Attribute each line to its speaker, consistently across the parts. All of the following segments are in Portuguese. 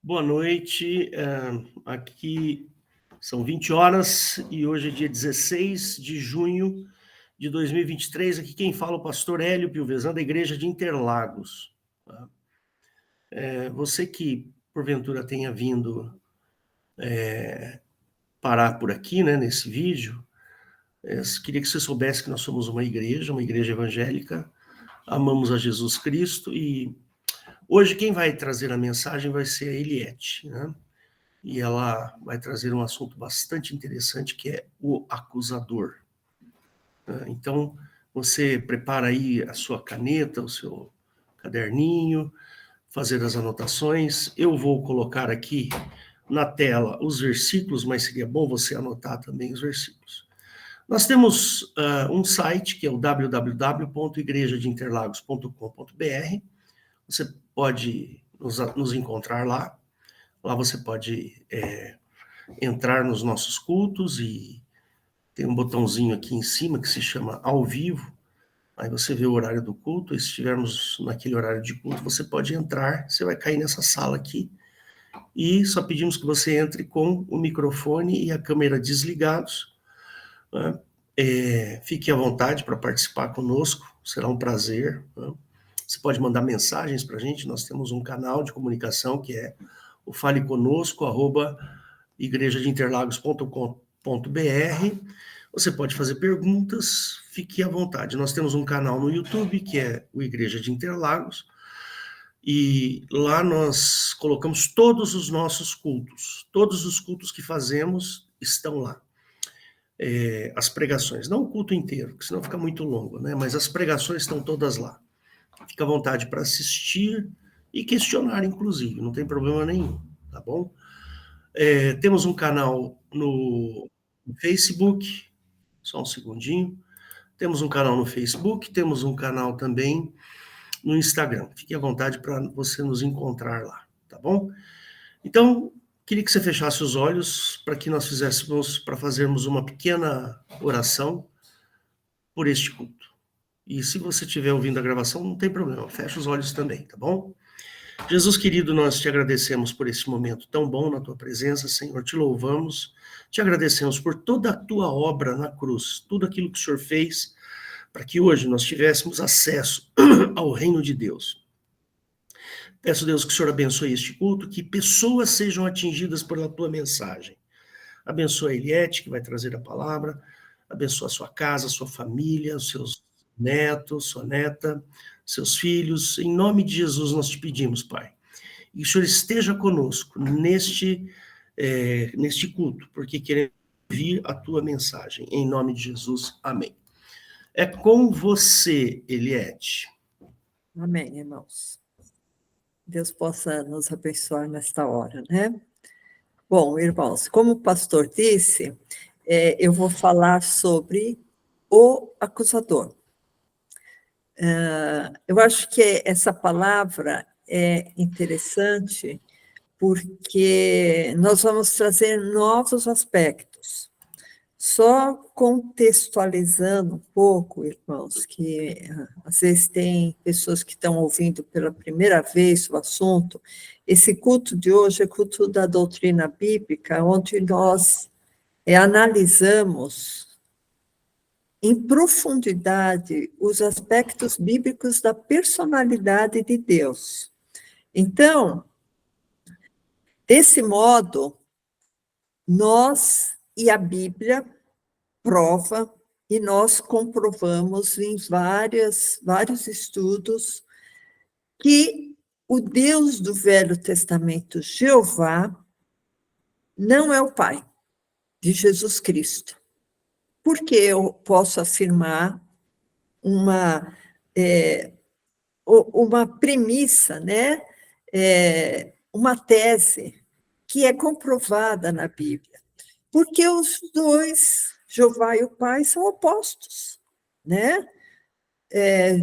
Speaker 1: Boa noite. Aqui são 20 horas e hoje é dia 16 de junho de 2023. Aqui quem fala é o pastor Hélio Piovesan, da Igreja de Interlagos. Você que, porventura, tenha vindo parar por aqui, né, nesse vídeo, queria que você soubesse que nós somos uma igreja evangélica, amamos a Jesus Cristo e hoje quem vai trazer a mensagem vai ser a Eliette, né? E ela vai trazer um assunto bastante interessante, que é o acusador. Então, você prepara aí a sua caneta, o seu caderninho, fazer as anotações. Eu vou colocar aqui na tela os versículos, mas seria bom você anotar também os versículos. Nós temos um site, que é o www.igrejadeinterlagos.com.br. Você pode nos encontrar lá. Lá você pode entrar nos nossos cultos e tem um botãozinho aqui em cima que se chama Ao Vivo. Aí você vê o horário do culto, e se estivermos naquele horário de culto, você pode entrar, você vai cair nessa sala aqui, e só pedimos que você entre com o microfone e a câmera desligados. Né? Fique à vontade para participar conosco, será um prazer. Né? Você pode mandar mensagens para a gente, nós temos um canal de comunicação que é o faleconosco@igrejadeinterlagos.com.br. Você pode fazer perguntas, fique à vontade. Nós temos um canal no YouTube, que é o Igreja de Interlagos, e lá nós colocamos todos os nossos cultos. Todos os cultos que fazemos estão lá. As pregações, não o culto inteiro, porque senão fica muito longo, né? Mas as pregações estão todas lá. Fica à vontade para assistir e questionar, inclusive, não tem problema nenhum, tá bom? Temos um canal no Facebook, só um segundinho. Temos um canal no Facebook, temos um canal também no Instagram. Fique à vontade para você nos encontrar lá, tá bom? Então, queria que você fechasse os olhos para que nós fazermos uma pequena oração por este culto. E se você estiver ouvindo a gravação, não tem problema, fecha os olhos também, tá bom? Jesus querido, nós te agradecemos por esse momento tão bom na tua presença, Senhor, te louvamos, te agradecemos por toda a tua obra na cruz, tudo aquilo que o Senhor fez para que hoje nós tivéssemos acesso ao reino de Deus. Peço, Deus, que o Senhor abençoe este culto, que pessoas sejam atingidas pela tua mensagem. Abençoa a Eliette, que vai trazer a palavra, abençoa a sua casa, a sua família, os seus netos, sua neta, seus filhos. Em nome de Jesus nós te pedimos, Pai. E o Senhor esteja conosco neste culto, porque queremos ouvir a tua mensagem. Em nome de Jesus, amém. É com você, Eliette.
Speaker 2: Amém, irmãos. Deus possa nos abençoar nesta hora, né? Bom, irmãos, como o pastor disse, eu vou falar sobre o acusador. Eu acho que essa palavra é interessante porque nós vamos trazer novos aspectos. Só contextualizando um pouco, irmãos, que às vezes tem pessoas que estão ouvindo pela primeira vez o assunto, esse culto de hoje é culto da doutrina bíblica, onde nós analisamos em profundidade os aspectos bíblicos da personalidade de Deus. Então, desse modo, nós e a Bíblia prova, e nós comprovamos em vários estudos que o Deus do Velho Testamento, Jeová, não é o Pai de Jesus Cristo. Porque eu posso afirmar uma premissa, né? Uma tese que é comprovada na Bíblia. Porque os dois, Jeová e o Pai, são opostos, né?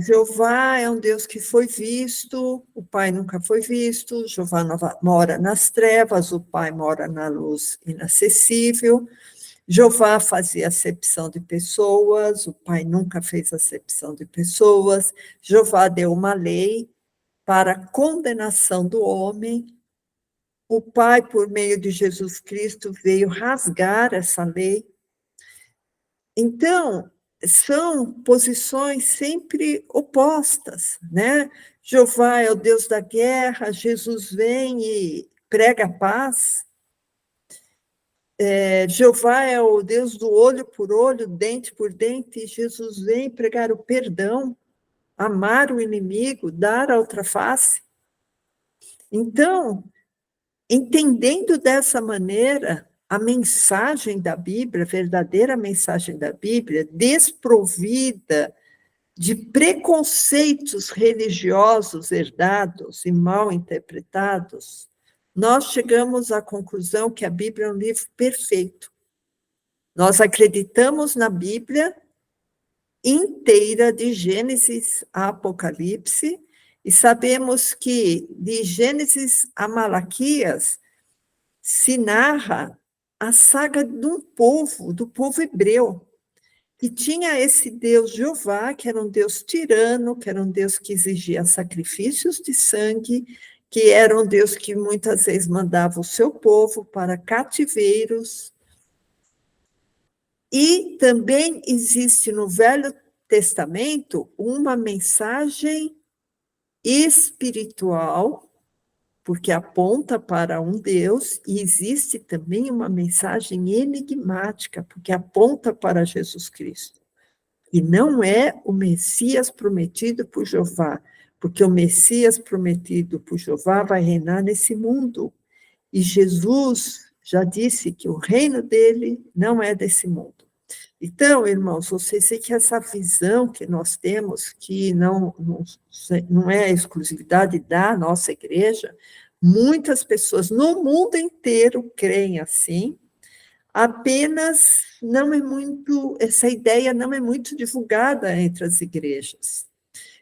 Speaker 2: Jeová é um Deus que foi visto, o Pai nunca foi visto, Jeová mora nas trevas, o Pai mora na luz inacessível, Jeová fazia acepção de pessoas, o Pai nunca fez acepção de pessoas, Jeová deu uma lei para a condenação do homem, o Pai, por meio de Jesus Cristo, veio rasgar essa lei. Então, são posições sempre opostas, né? Jeová é o Deus da guerra, Jesus vem e prega a paz. Jeová é o Deus do olho por olho, dente por dente, e Jesus vem pregar o perdão, amar o inimigo, dar a outra face. Então, entendendo dessa maneira a mensagem da Bíblia, a verdadeira mensagem da Bíblia, desprovida de preconceitos religiosos herdados e mal interpretados, nós chegamos à conclusão que a Bíblia é um livro perfeito. Nós acreditamos na Bíblia inteira, de Gênesis a Apocalipse, e sabemos que de Gênesis a Malaquias se narra a saga de um povo, do povo hebreu, que tinha esse Deus Jeová, que era um Deus tirano, que era um Deus que exigia sacrifícios de sangue, que era um Deus que muitas vezes mandava o seu povo para cativeiros. E também existe no Velho Testamento uma mensagem espiritual, porque aponta para um Deus, e existe também uma mensagem enigmática, porque aponta para Jesus Cristo. E não é o Messias prometido por Jeová, porque o Messias prometido por Jeová vai reinar nesse mundo. E Jesus já disse que o reino dele não é desse mundo. Então, irmãos, vocês veem que essa visão que nós temos, que não é exclusividade da nossa igreja, muitas pessoas no mundo inteiro creem assim, apenas não é muito, essa ideia não é muito divulgada entre as igrejas.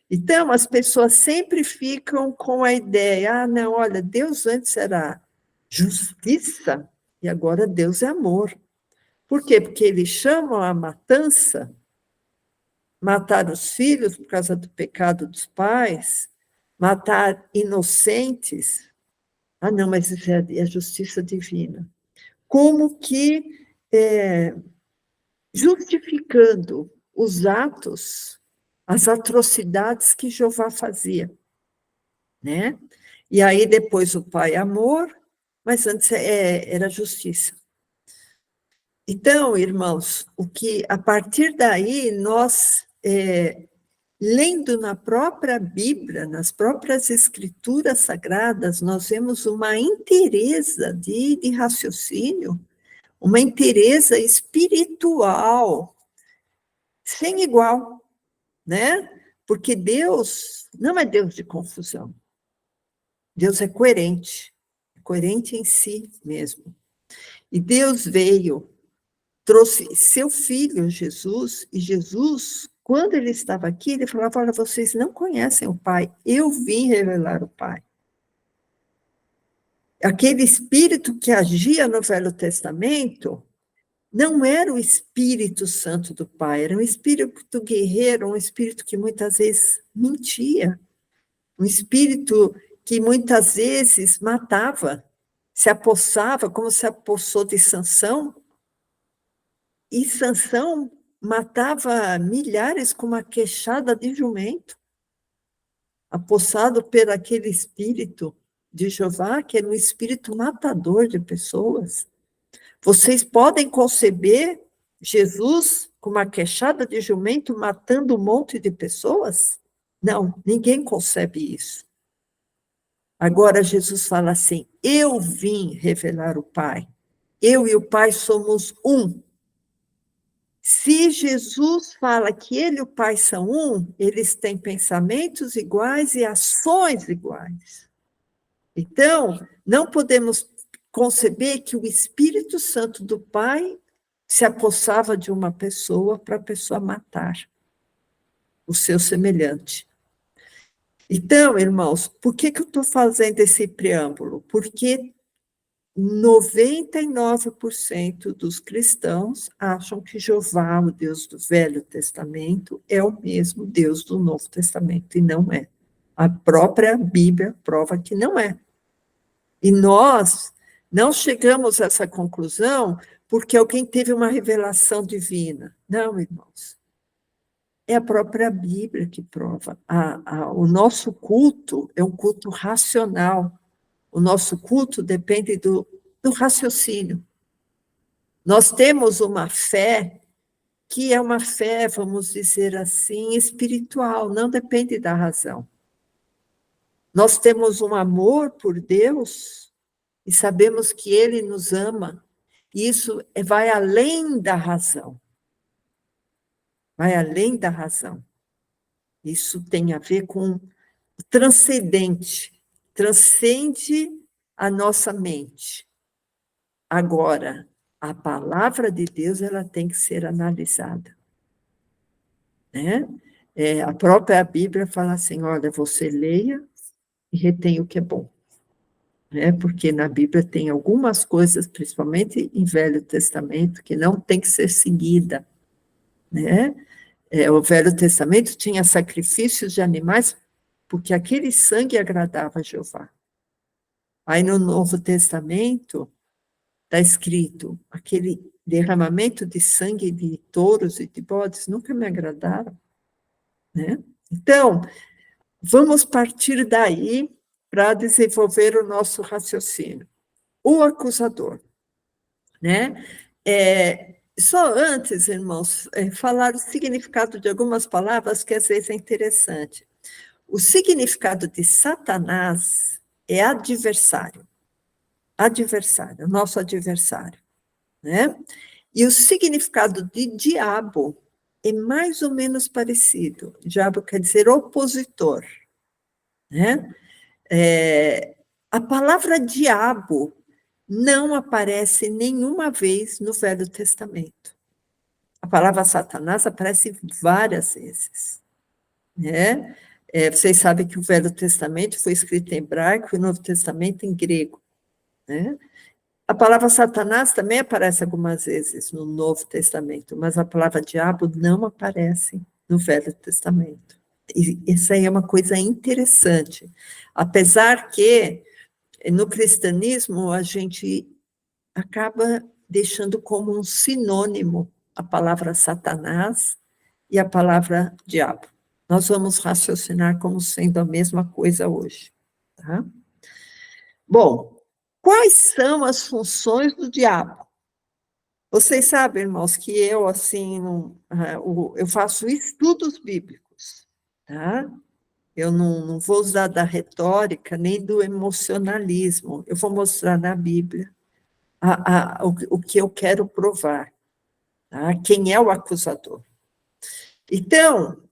Speaker 2: Então, as pessoas sempre ficam com a ideia, não, olha, Deus antes era justiça e agora Deus é amor. Por quê? Porque eles chamam a matança, matar os filhos por causa do pecado dos pais, matar inocentes. Ah, não, mas isso é justiça divina. Como que justificando os atos, as atrocidades que Jeová fazia, né? E aí depois o pai amor, mas antes era justiça. Então, irmãos, a partir daí, nós, lendo na própria Bíblia, nas próprias escrituras sagradas, nós vemos uma inteireza de raciocínio, uma inteireza espiritual, sem igual, né? Porque Deus não é Deus de confusão. Deus é coerente em si mesmo. E Deus veio, trouxe seu filho, Jesus, e Jesus, quando ele estava aqui, ele falava, olha, vocês não conhecem o Pai, eu vim revelar o Pai. Aquele espírito que agia no Velho Testamento não era o Espírito Santo do Pai, era um espírito guerreiro, um espírito que muitas vezes mentia, um espírito que muitas vezes matava, se apossava, como se apossou de Sansão, e Sansão matava milhares com uma queixada de jumento, apossado por aquele espírito de Jeová, que era um espírito matador de pessoas. Vocês podem conceber Jesus com uma queixada de jumento matando um monte de pessoas? Não, ninguém concebe isso. Agora Jesus fala assim, eu vim revelar o Pai. Eu e o Pai somos um. Se Jesus fala que ele e o Pai são um, eles têm pensamentos iguais e ações iguais. Então, não podemos conceber que o Espírito Santo do Pai se apossava de uma pessoa para a pessoa matar o seu semelhante. Então, irmãos, por que eu estou fazendo esse preâmbulo? Porque 99% dos cristãos acham que Jeová, o Deus do Velho Testamento, é o mesmo Deus do Novo Testamento, e não é. A própria Bíblia prova que não é. E nós não chegamos a essa conclusão porque alguém teve uma revelação divina. Não, irmãos. É a própria Bíblia que prova. O nosso culto é um culto racional. O nosso culto depende do raciocínio. Nós temos uma fé que é uma fé, vamos dizer assim, espiritual, não depende da razão. Nós temos um amor por Deus e sabemos que Ele nos ama. E isso vai além da razão. Vai além da razão. Isso tem a ver com o transcendente. Transcende a nossa mente. Agora, a palavra de Deus ela tem que ser analisada. Né? A própria Bíblia fala assim, olha, você leia e retém o que é bom. Né? Porque na Bíblia tem algumas coisas, principalmente em Velho Testamento, que não tem que ser seguida. Né? O Velho Testamento tinha sacrifícios de animais, porque aquele sangue agradava a Jeová. Aí no Novo Testamento está escrito, aquele derramamento de sangue de touros e de bodes nunca me agradaram. Né? Então, vamos partir daí para desenvolver o nosso raciocínio. O acusador. Né? Só antes, irmãos, falar o significado de algumas palavras que às vezes é interessante. O significado de Satanás é adversário. Adversário, nosso adversário. Né? E o significado de diabo é mais ou menos parecido. Diabo quer dizer opositor. Né? A palavra diabo não aparece nenhuma vez no Velho Testamento. A palavra Satanás aparece várias vezes. Né? Vocês sabem que o Velho Testamento foi escrito em hebraico e o Novo Testamento em grego. Né? A palavra Satanás também aparece algumas vezes no Novo Testamento, mas a palavra diabo não aparece no Velho Testamento. E isso aí é uma coisa interessante. Apesar que no cristianismo a gente acaba deixando como um sinônimo a palavra Satanás e a palavra diabo. Nós vamos raciocinar como sendo a mesma coisa hoje. Tá? Bom, quais são as funções do diabo? Vocês sabem, irmãos, que eu, assim, eu faço estudos bíblicos, tá? Eu não vou usar da retórica nem do emocionalismo. Eu vou mostrar na Bíblia o que eu quero provar. Tá? Quem é o acusador? Então,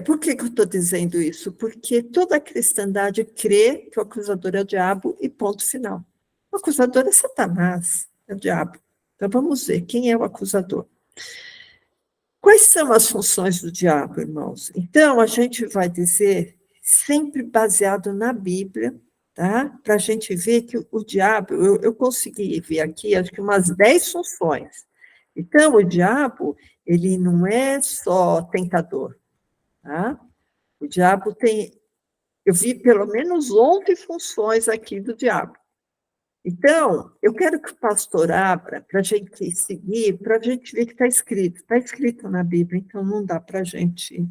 Speaker 2: por que eu estou dizendo isso? Porque toda a cristandade crê que o acusador é o diabo e ponto final. O acusador é Satanás, é o diabo. Então, vamos ver quem é o acusador. Quais são as funções do diabo, irmãos? Então, a gente vai dizer, sempre baseado na Bíblia, tá? Para a gente ver que o diabo, eu consegui ver aqui, acho que umas 10 funções. Então, o diabo, ele não é só tentador, tá? O diabo tem, eu vi pelo menos 11 funções aqui do diabo. Então, eu quero que o pastor abra para a gente seguir, para a gente ver que está escrito na Bíblia, então não dá para a gente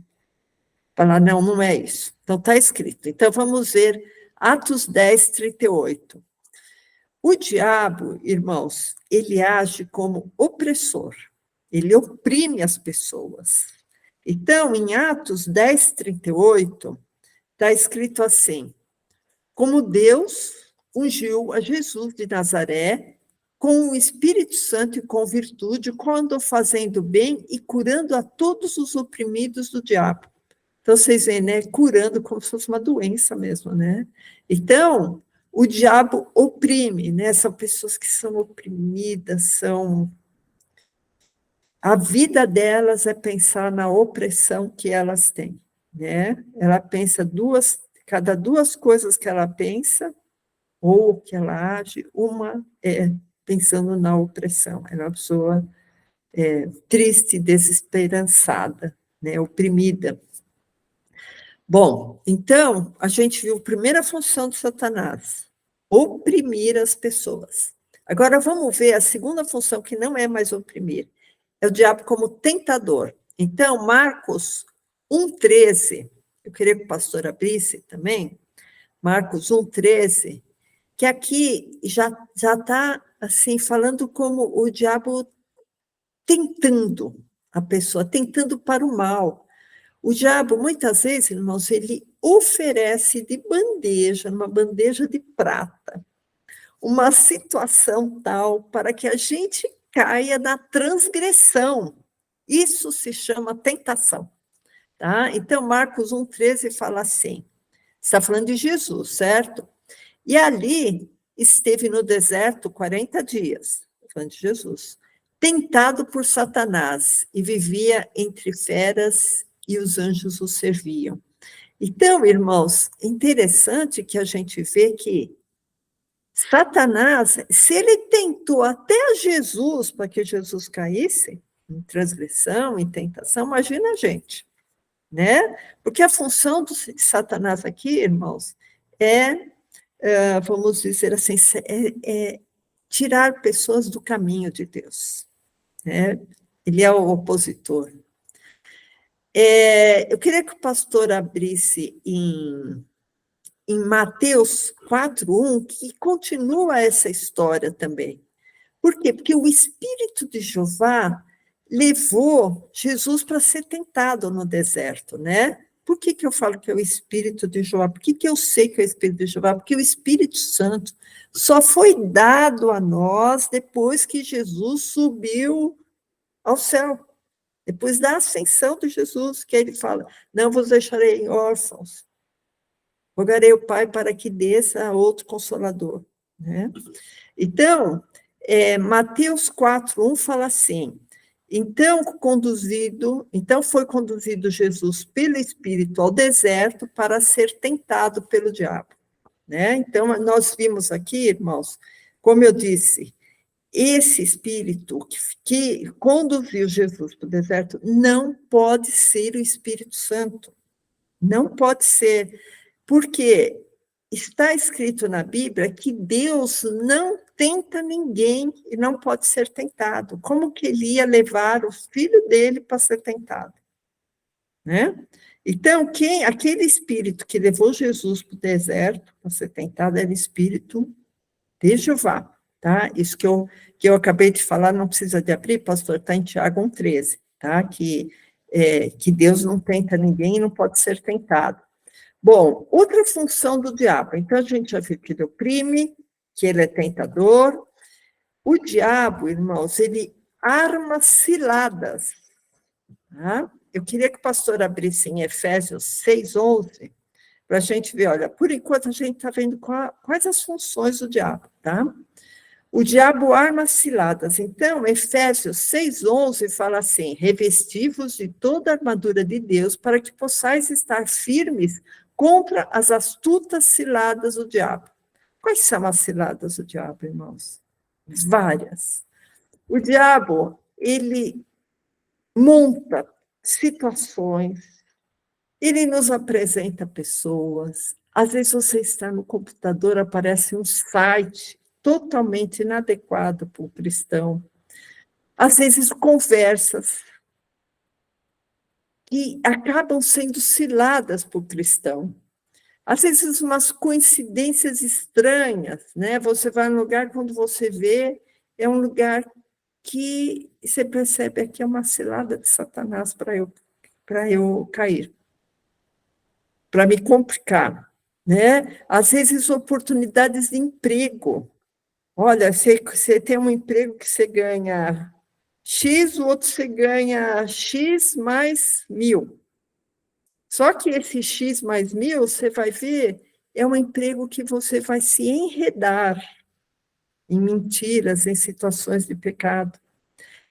Speaker 2: falar, não é isso. Então, está escrito. Então, vamos ver Atos 10, 38. O diabo, irmãos, ele age como opressor, ele oprime as pessoas. Então, em Atos 10, 38, está escrito assim, como Deus ungiu a Jesus de Nazaré com o Espírito Santo e com virtude, quando fazendo bem e curando a todos os oprimidos do diabo. Então, vocês veem, né? Curando como se fosse uma doença mesmo, né? Então, o diabo oprime, né? São pessoas que são oprimidas, a vida delas é pensar na opressão que elas têm, né? Ela pensa cada duas coisas que ela pensa, ou que ela age, uma é pensando na opressão, é uma pessoa triste, desesperançada, né, oprimida. Bom, então, a gente viu a primeira função de Satanás, oprimir as pessoas. Agora vamos ver a segunda função, que não é mais oprimir. É o diabo como tentador. Então, Marcos 1,13, eu queria que o pastor abrisse também, Marcos 1,13, que aqui já está assim, falando como o diabo tentando a pessoa, tentando para o mal. O diabo, muitas vezes, irmãos, ele oferece de bandeja, numa bandeja de prata, uma situação tal para que a gente caia na transgressão. Isso se chama tentação. Tá? Então, Marcos 1,13 fala assim, está falando de Jesus, certo? E ali esteve no deserto 40 dias, falando de Jesus, tentado por Satanás, e vivia entre feras e os anjos o serviam. Então, irmãos, interessante que a gente vê que Satanás, se ele tentou até a Jesus para que Jesus caísse em transgressão, em tentação, imagina a gente, né? Porque a função de Satanás aqui, irmãos, vamos dizer assim, é tirar pessoas do caminho de Deus, né? Ele é o opositor. Eu queria que o pastor abrisse em Mateus 4,1, que continua essa história também. Por quê? Porque o Espírito de Jeová levou Jesus para ser tentado no deserto, né? Por que eu falo que é o Espírito de Jeová? Por que eu sei que é o Espírito de Jeová? Porque o Espírito Santo só foi dado a nós depois que Jesus subiu ao céu. Depois da ascensão de Jesus, que ele fala, não vos deixarei órfãos, rogarei ao Pai para que desça outro Consolador, né? Então, Mateus 4,1 fala assim, então foi conduzido Jesus pelo Espírito ao deserto para ser tentado pelo diabo, né? Então, nós vimos aqui, irmãos, como eu disse, esse Espírito que conduziu Jesus para o deserto não pode ser o Espírito Santo, não pode ser, porque está escrito na Bíblia que Deus não tenta ninguém e não pode ser tentado. Como que ele ia levar o filho dele para ser tentado? Né? Então, aquele espírito que levou Jesus para o deserto para ser tentado era o espírito de Jeová. Tá? Isso que eu acabei de falar, não precisa de abrir, pastor, está em Tiago 1,13, tá? Que Deus não tenta ninguém e não pode ser tentado. Bom, outra função do diabo. Então, a gente já viu que ele oprime, que ele é tentador. O diabo, irmãos, ele arma ciladas. Tá? Eu queria que o pastor abrisse em Efésios 6,11, para a gente ver, olha, por enquanto a gente está vendo quais as funções do diabo, tá? O diabo arma ciladas. Então, Efésios 6,11 fala assim, revestivos de toda a armadura de Deus para que possais estar firmes contra as astutas ciladas do diabo. Quais são as ciladas do diabo, irmãos? Várias. O diabo, ele monta situações, ele nos apresenta pessoas. Às vezes você está no computador, aparece um site totalmente inadequado para o cristão. Às vezes conversas que acabam sendo ciladas para o cristão. Às vezes umas coincidências estranhas, né? Você vai num lugar, quando você vê, é um lugar que você percebe que é uma cilada de Satanás para eu cair, para me complicar, né? Às vezes oportunidades de emprego. Olha, você tem um emprego que você ganha X, o outro você ganha X mais 1.000. Só que esse X mais 1.000, você vai ver, é um emprego que você vai se enredar em mentiras, em situações de pecado.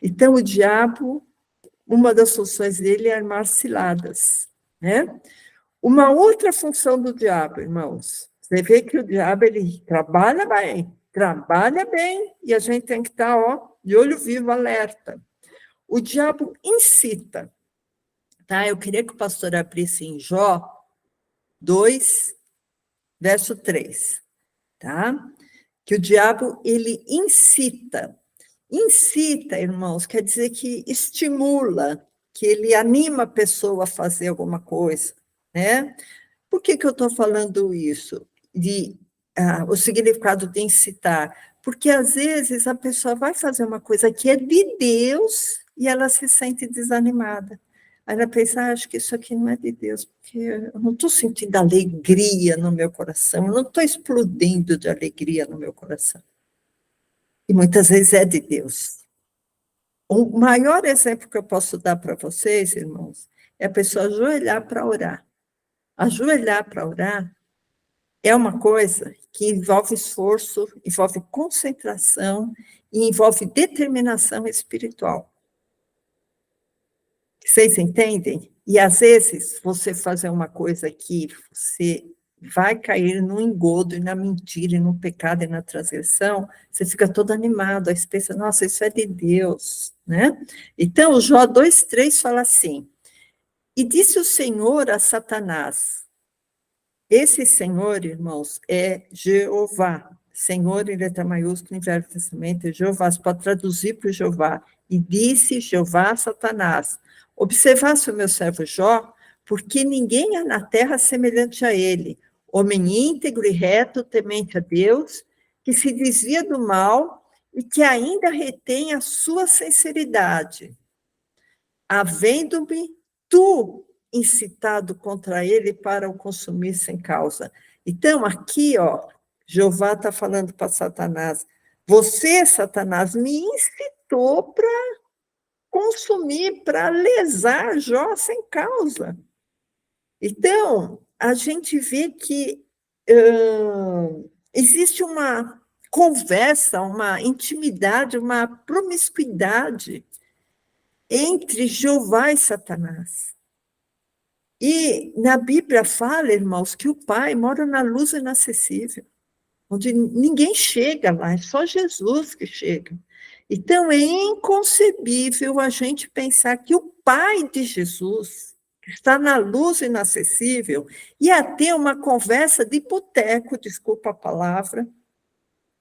Speaker 2: Então, o diabo, uma das funções dele é armar ciladas, né? Uma outra função do diabo, irmãos, você vê que o diabo, ele trabalha bem, e a gente tem que estar, de olho vivo, alerta. O diabo incita, tá? Eu queria que o pastor abrisse em Jó 2, verso 3. tá? Que o diabo, ele incita. Incita, irmãos, quer dizer que estimula, que ele anima a pessoa a fazer alguma coisa, né? Por que eu estou falando isso? O significado de incitar? Porque, às vezes, a pessoa vai fazer uma coisa que é de Deus e ela se sente desanimada. Aí ela pensa, acho que isso aqui não é de Deus, porque eu não estou sentindo alegria no meu coração, eu não estou explodindo de alegria no meu coração. E muitas vezes é de Deus. O maior exemplo que eu posso dar para vocês, irmãos, é a pessoa ajoelhar para orar. Ajoelhar para orar é uma coisa que envolve esforço, envolve concentração e envolve determinação espiritual. Vocês entendem? E, às vezes, você fazer uma coisa que você vai cair no engodo, e na mentira, e no pecado, e na transgressão, você fica todo animado, aí você pensa, nossa, isso é de Deus, né? Então, o Jó 2:3 fala assim, e disse o Senhor a Satanás, esse Senhor, irmãos, é Jeová. Senhor em letra maiúscula, em Velho Testamento, é Jeová. Você pode traduzir para Jeová. E disse Jeová a Satanás, observasse o meu servo Jó, porque ninguém há na terra semelhante a ele, homem íntegro e reto, temente a Deus, que se desvia do mal e que ainda retém a sua sinceridade. Havendo-me tu incitado contra ele para o consumir sem causa. Então, aqui, ó, Jeová está falando para Satanás, você, Satanás, me incitou para consumir, para lesar Jó sem causa. Então, a gente vê que existe uma conversa, uma intimidade, uma promiscuidade entre Jeová e Satanás. E na Bíblia fala, irmãos, que o Pai mora na luz inacessível, onde ninguém chega lá, é só Jesus que chega. Então, é inconcebível a gente pensar que o Pai de Jesus, que está na luz inacessível, ia ter uma conversa de boteco, desculpa a palavra,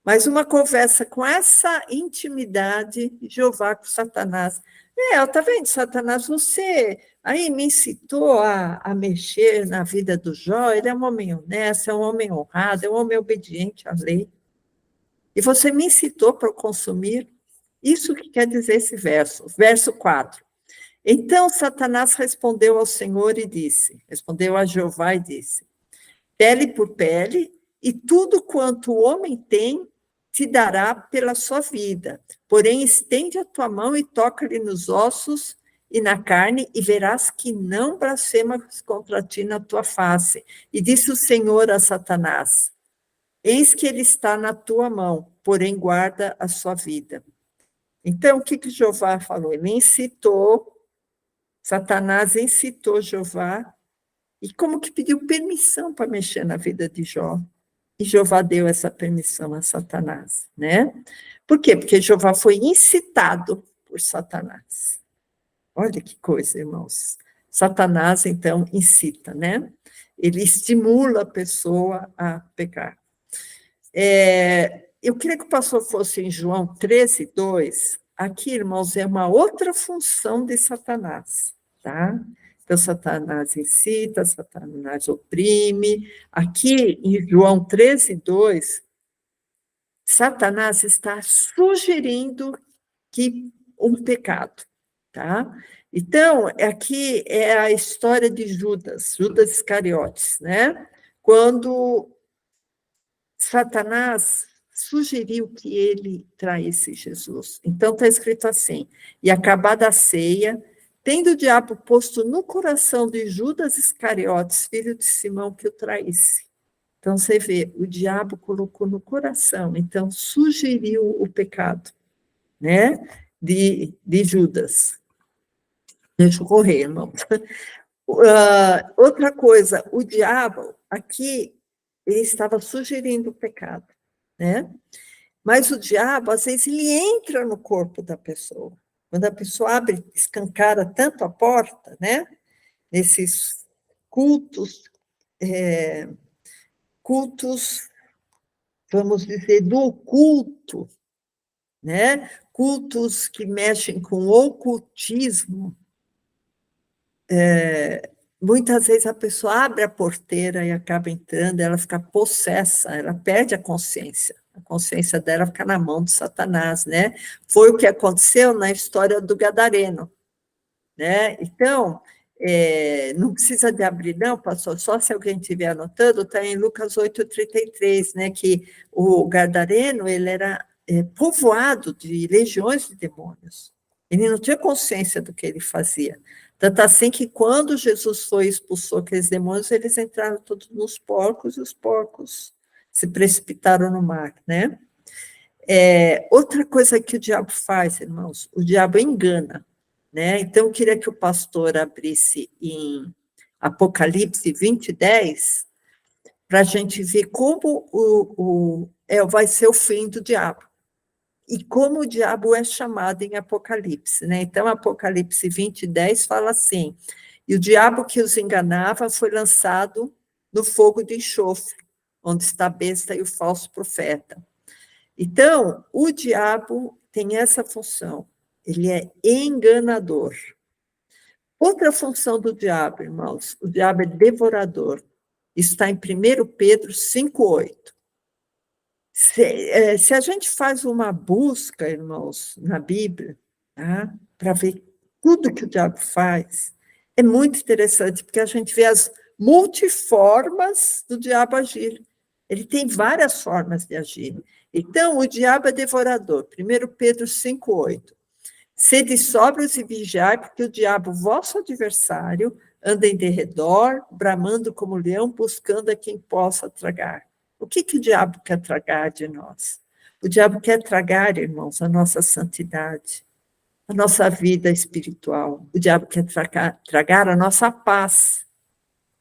Speaker 2: mas uma conversa com essa intimidade, Jeová com Satanás. Tá vendo, Satanás, você aí me incitou a mexer na vida do Jó, ele é um homem honesto, é um homem honrado, é um homem obediente à lei. E você me incitou para consumir. Isso que quer dizer esse verso. Verso 4. Então Satanás respondeu ao Senhor e disse, respondeu a Jeová e disse, pele por pele, e tudo quanto o homem tem, te dará pela sua vida. Porém, estende a tua mão e toca-lhe nos ossos e na carne, e verás que não blasfemas contra ti na tua face. E disse o Senhor a Satanás, eis que ele está na tua mão, porém guarda a sua vida. Então, o que Jeová falou? Ele incitou, Satanás incitou Jeová, e como que pediu permissão para mexer na vida de Jó. E Jeová deu essa permissão a Satanás, né? Por quê? Porque Jeová foi incitado por Satanás. Olha que coisa, irmãos. Satanás, então, incita, né? Ele estimula a pessoa a pecar. Eu queria que o pastor fosse em João 13:2. Aqui, irmãos, é uma outra função de Satanás, tá? Então, Satanás incita, Satanás oprime. Aqui, em João 13:2, Satanás está sugerindo que um pecado, tá? Então, aqui é a história de Judas Iscariotes, né? Quando Satanás sugeriu que ele traísse Jesus. Então, está escrito assim, e acabada a ceia, tendo o diabo posto no coração de Judas Iscariotes, filho de Simão, que o traísse. Então, você vê, o diabo colocou no coração, então, sugeriu o pecado, né, de Judas. Deixa eu correr, irmão. Outra coisa, o diabo, aqui, ele estava sugerindo o pecado, né? Mas o diabo, às vezes, ele entra no corpo da pessoa. Quando a pessoa abre, escancara tanto a porta, né? Nesses cultos, cultos vamos dizer, do oculto, né? Cultos que mexem com o ocultismo, muitas vezes a pessoa abre a porteira e acaba entrando, ela fica possessa, ela perde a consciência dela fica na mão de Satanás, né? Foi o que aconteceu na história do Gadareno, né? Então, não precisa de abrir, não, pastor, só se alguém estiver anotando, está em Lucas 8,33, né? Que o Gadareno, ele era povoado de legiões de demônios. Ele não tinha consciência do que ele fazia. Tanto assim que quando Jesus foi e expulsou aqueles demônios, eles entraram todos nos porcos e os porcos se precipitaram no mar, né? Outra coisa que o diabo faz, irmãos, o diabo engana, né? Então, eu queria que o pastor abrisse em Apocalipse 20:10, para a gente ver como vai ser o fim do diabo. E como o diabo é chamado em Apocalipse, né? Então, Apocalipse 20:10 fala assim: e o diabo que os enganava foi lançado no fogo de enxofre, onde está a besta e o falso profeta. Então, o diabo tem essa função, ele é enganador. Outra função do diabo, irmãos, o diabo é devorador. Está em 1 Pedro 5:8. Se a gente faz uma busca, irmãos, na Bíblia, tá? Para ver tudo que o diabo faz, é muito interessante, porque a gente vê as multiformas do diabo agir. Ele tem várias formas de agir. Então, o diabo é devorador. 1 Pedro 5:8. Sede sóbrios e vigiai, porque o diabo, vosso adversário, anda em derredor, bramando como leão, buscando a quem possa tragar. O que o diabo quer tragar de nós? O diabo quer tragar, irmãos, a nossa santidade, a nossa vida espiritual. O diabo quer tragar a nossa paz.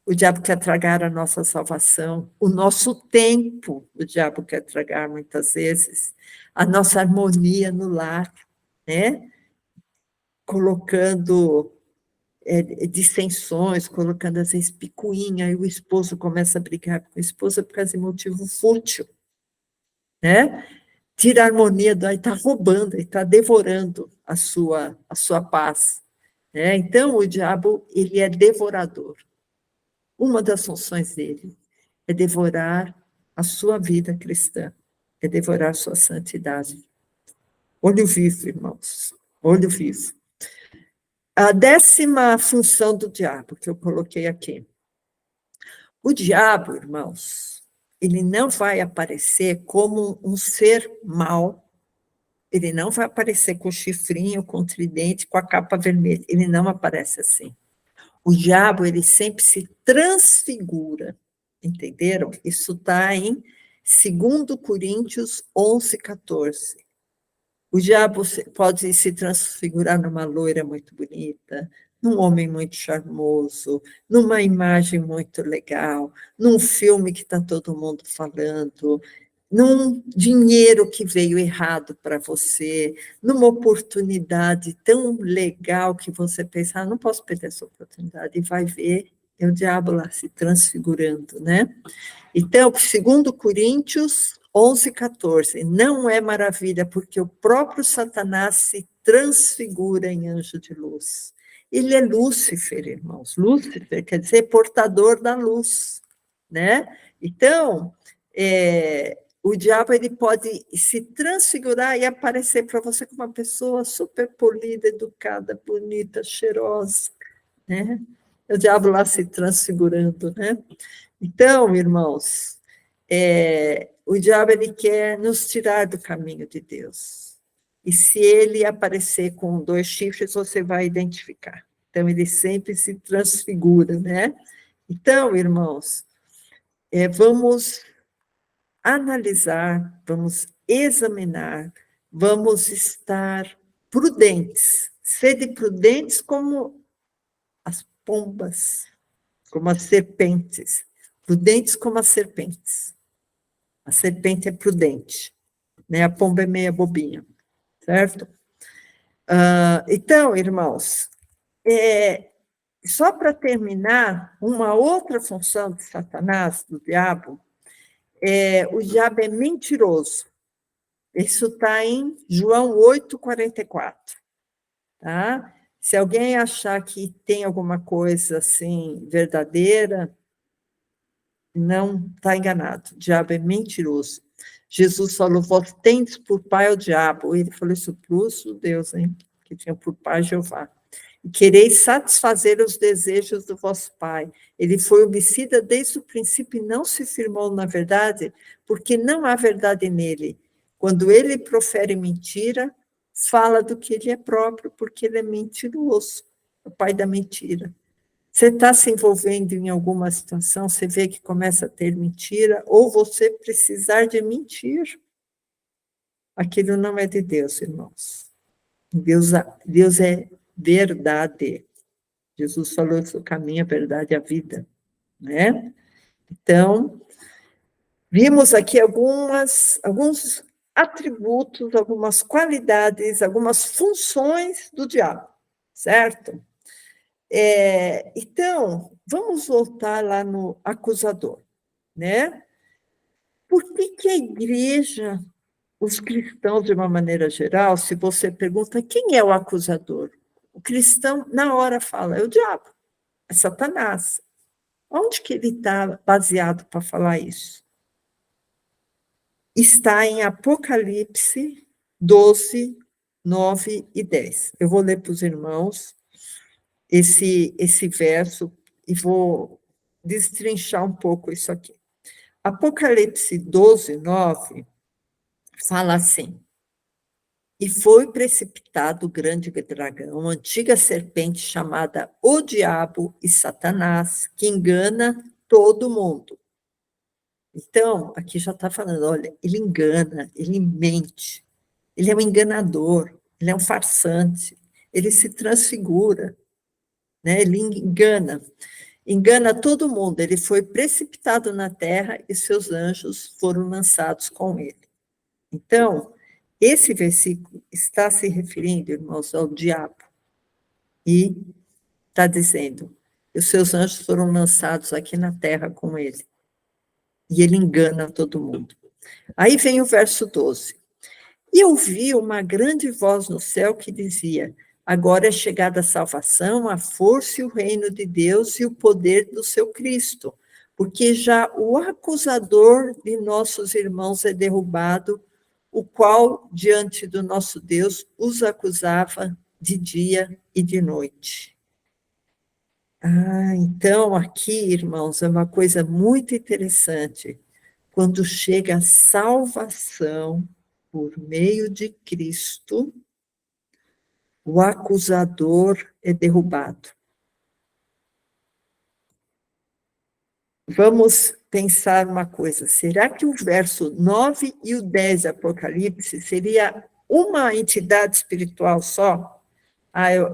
Speaker 2: O diabo quer tragar a nossa salvação, o nosso tempo. O diabo quer tragar muitas vezes a nossa harmonia no lar, né? Colocando dissensões, colocando às vezes picuinha, e o esposo começa a brigar com a esposa por causa de motivo fútil, né? Tira a harmonia, daí está roubando, está devorando a sua paz, né? Então, o diabo, ele é devorador. Uma das funções dele é devorar a sua vida cristã, é devorar a sua santidade. Olho vivo, irmãos, olho vivo. A 10ª função do diabo, que eu coloquei aqui. O diabo, irmãos, ele não vai aparecer como um ser mau, ele não vai aparecer com o chifrinho, com o tridente, com a capa vermelha, ele não aparece assim. O diabo, ele sempre se transfigura, entenderam? Isso está em 2 Coríntios 11:14. O diabo pode se transfigurar numa loira muito bonita, num homem muito charmoso, numa imagem muito legal, num filme que está todo mundo falando, num dinheiro que veio errado para você, numa oportunidade tão legal que você pensa, não posso perder essa oportunidade, e vai ver, é o diabo lá se transfigurando, né? Então, 2 Coríntios 11:14, não é maravilha, porque o próprio Satanás se transfigura em anjo de luz. Ele é Lúcifer, irmãos. Lúcifer quer dizer portador da luz, né? Então, o diabo, ele pode se transfigurar e aparecer para você como uma pessoa super polida, educada, bonita, cheirosa, né? O diabo lá se transfigurando, né? Então, irmãos, o diabo, ele quer nos tirar do caminho de Deus. E se ele aparecer com 2 chifres, você vai identificar. Então, ele sempre se transfigura, né? Então, irmãos, vamos analisar, vamos examinar, vamos estar prudentes. Sede prudentes como as pombas, como as serpentes. Prudentes como as serpentes. A serpente é prudente, né? A pomba é meia bobinha, certo? Então, irmãos, só para terminar, uma outra função de Satanás, do diabo, o diabo é mentiroso. Isso está em João 8,44. Tá? Se alguém achar que tem alguma coisa assim verdadeira, não está enganado. O diabo é mentiroso. Jesus falou: vós tendes por pai o diabo. Ele falou isso para os judeus, hein? Que tinham por pai Jeová. E quereis satisfazer os desejos do vosso pai. Ele foi homicida desde o princípio e não se firmou na verdade, porque não há verdade nele. Quando ele profere mentira, fala do que ele é próprio, porque ele é mentiroso, o pai da mentira. Você está se envolvendo em alguma situação, você vê que começa a ter mentira, ou você precisar de mentir. Aquilo não é de Deus, irmãos. Deus é verdade. Jesus falou que o caminho, a verdade e a vida, né? Então, vimos aqui alguns atributos, algumas qualidades, algumas funções do diabo, certo? Então, vamos voltar lá no acusador, né? Por que a igreja, os cristãos, de uma maneira geral, se você pergunta quem é o acusador, o cristão, na hora, fala, é o diabo, é Satanás. Onde que ele está baseado para falar isso? Está em Apocalipse 12, 9 e 10. Eu vou ler para os irmãos esse verso e vou destrinchar um pouco isso aqui. Apocalipse 12, 9, fala assim: e foi precipitado o grande dragão, antiga serpente chamada o Diabo e Satanás, que engana todo mundo. Então, aqui já está falando, olha, ele engana, ele mente, ele é um enganador, ele é um farsante, ele se transfigura, né? Ele engana todo mundo, ele foi precipitado na terra e seus anjos foram lançados com ele. Então, esse versículo está se referindo, irmãos, ao diabo, e está dizendo que os seus anjos foram lançados aqui na terra com ele, e ele engana todo mundo. Aí vem o verso 12. E eu vi uma grande voz no céu que dizia: agora é chegada a salvação, a força e o reino de Deus e o poder do seu Cristo, porque já o acusador de nossos irmãos é derrubado, o qual, diante do nosso Deus, os acusava de dia e de noite. Então, aqui, irmãos, é uma coisa muito interessante. Quando chega a salvação por meio de Cristo, o acusador é derrubado. Vamos pensar uma coisa, será que o verso 9 e o 10 do Apocalipse seria uma entidade espiritual só?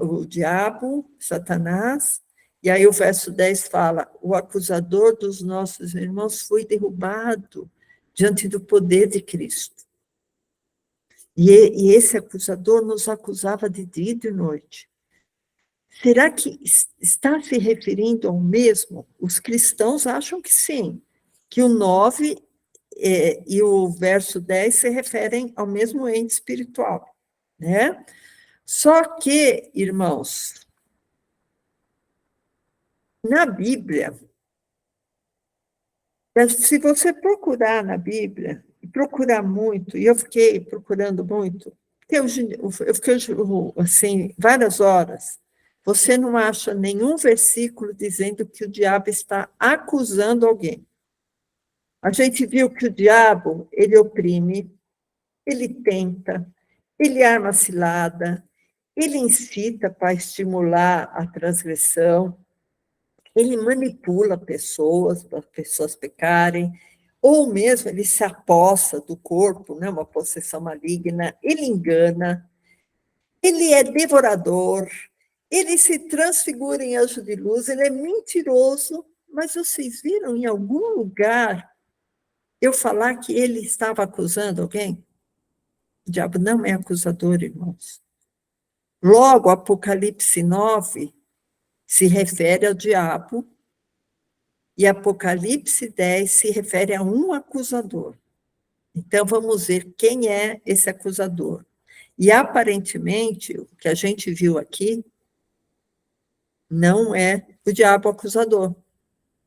Speaker 2: O diabo, Satanás, e aí o verso 10 fala, o acusador dos nossos irmãos foi derrubado diante do poder de Cristo. E esse acusador nos acusava de dia e de noite. Será que está se referindo ao mesmo? Os cristãos acham que sim, que o 9 e o verso 10 se referem ao mesmo ente espiritual, né? Só que, irmãos, na Bíblia, se você procurar na Bíblia, e procurar muito, e eu fiquei procurando muito, eu fiquei assim, várias horas, você não acha nenhum versículo dizendo que o diabo está acusando alguém. A gente viu que o diabo, ele oprime, ele tenta, ele arma cilada, ele incita para estimular a transgressão, ele manipula pessoas, para as pessoas pecarem, ou mesmo ele se apossa do corpo, né, uma possessão maligna, ele engana, ele é devorador, ele se transfigura em anjo de luz, ele é mentiroso, mas vocês viram em algum lugar eu falar que ele estava acusando alguém? O diabo não é acusador, irmãos. Logo, Apocalipse 9 se refere ao diabo, e Apocalipse 10 se refere a um acusador. Então, vamos ver quem é esse acusador. E, aparentemente, o que a gente viu aqui não é o diabo acusador.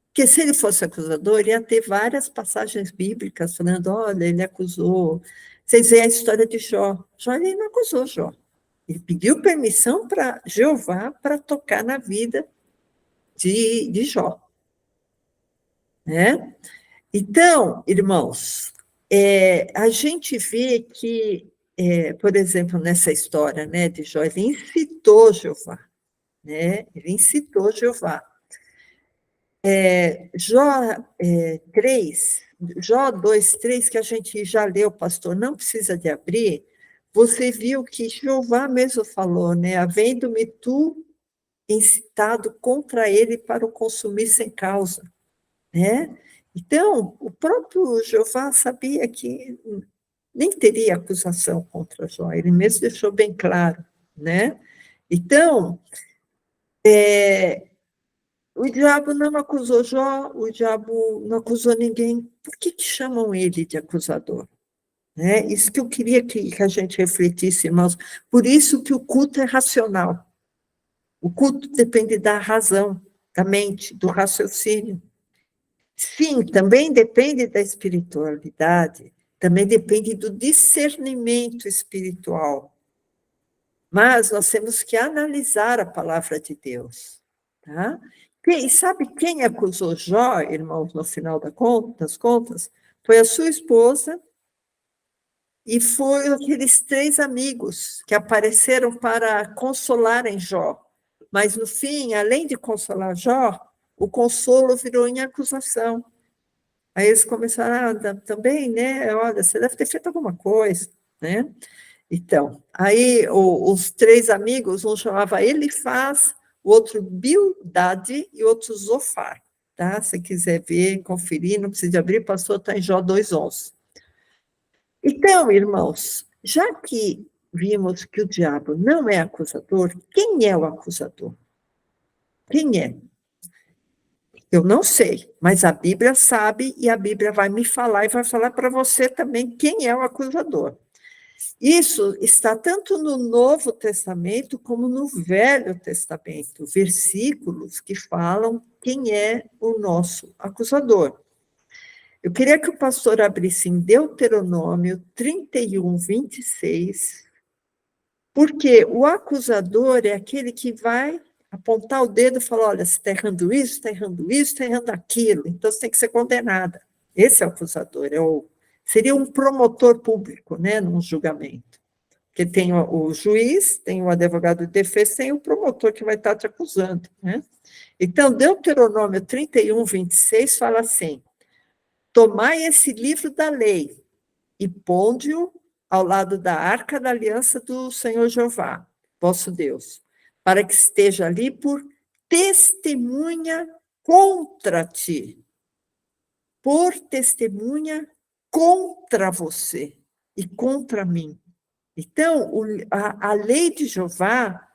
Speaker 2: Porque se ele fosse acusador, ia ter várias passagens bíblicas falando, olha, ele acusou. Vocês veem a história de Jó. Jó, ele não acusou Jó. Ele pediu permissão para Jeová para tocar na vida de Jó. Né? Então, irmãos, a gente vê que, por exemplo, nessa história, né, de Jó, ele incitou Jeová. Né? Ele incitou Jeová. Jó 3, Jó 2:3, que a gente já leu, pastor, não precisa de abrir, você viu que Jeová mesmo falou, né? Havendo-me tu incitado contra ele para o consumir sem causa, né? Então, o próprio Jeová sabia que nem teria acusação contra Jó, ele mesmo deixou bem claro, né? Então, o diabo não acusou Jó, o diabo não acusou ninguém. Por que chamam ele de acusador? Né? Isso que eu queria que a gente refletisse, irmãos. Por isso que o culto é racional. O culto depende da razão, da mente, do raciocínio. Sim, também depende da espiritualidade, também depende do discernimento espiritual. Mas nós temos que analisar a palavra de Deus. Tá? E sabe quem acusou Jó, irmãos, no final das contas? Foi a sua esposa e foi aqueles 3 amigos que apareceram para consolarem Jó. Mas, no fim, além de consolar Jó, o consolo virou em acusação. Aí eles começaram, também, né? Olha, você deve ter feito alguma coisa, né? Então, aí os 3 amigos, um chamava Elifaz, o outro Bildade e o outro Zofar, tá? Se quiser ver, conferir, não precisa abrir, pastor, está em Jó 2:11. Então, irmãos, já que vimos que o diabo não é acusador, quem é o acusador? Quem é? Eu não sei, mas a Bíblia sabe e a Bíblia vai me falar e vai falar para você também quem é o acusador. Isso está tanto no Novo Testamento como no Velho Testamento, versículos que falam quem é o nosso acusador. Eu queria que o pastor abrisse em Deuteronômio 31:26, porque o acusador é aquele que vai apontar o dedo e falar, olha, você está errando isso, está errando isso, está errando aquilo, então você tem que ser condenada. Esse é o acusador, seria um promotor público, né, num julgamento. Porque tem o juiz, tem o advogado de defesa, tem o promotor que vai estar te acusando, né? Então, Deuteronômio 31:26 fala assim, tomai esse livro da lei e ponde-o ao lado da arca da aliança do Senhor Jeová, vosso Deus, para que esteja ali por testemunha contra ti, por testemunha contra você e contra mim. Então, a lei de Jeová,